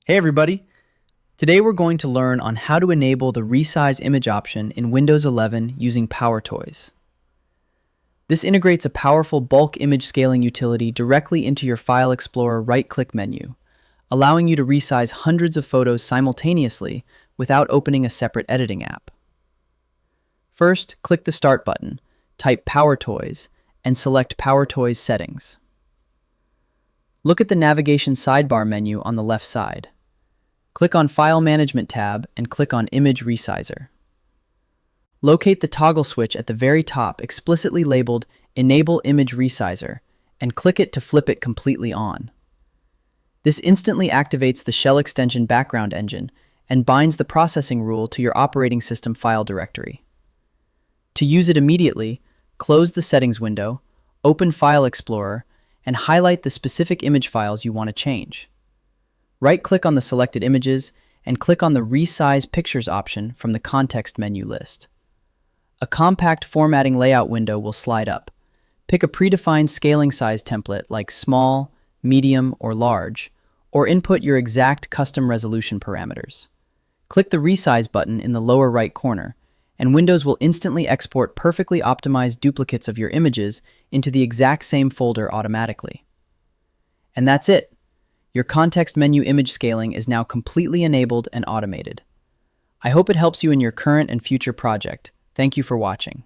Hey everybody! Today we're going to learn on how to enable the Resize image option in Windows 11 using PowerToys. This integrates a powerful bulk image scaling utility directly into your File Explorer right-click menu, allowing you to resize hundreds of photos simultaneously without opening a separate editing app. First, click the Start button, type PowerToys, and select PowerToys Settings. Look at the navigation sidebar menu on the left side. Click on File Management tab and click on Image Resizer. Locate the toggle switch at the very top explicitly labeled Enable Image Resizer and click it to flip it completely on. This instantly activates the shell extension background engine and binds the processing rule to your operating system file directory. To use it immediately, close the Settings window, open File Explorer, and highlight the specific image files you want to change. Right-click on the selected images and click on the Resize Pictures option from the context menu list. A compact formatting layout window will slide up. Pick a predefined scaling size template like small, medium, or large, or input your exact custom resolution parameters. Click the Resize button in the lower right corner, and Windows will instantly export perfectly optimized duplicates of your images into the exact same folder automatically. And that's it. Your context menu image scaling is now completely enabled and automated. I hope it helps you in your current and future project. Thank you for watching.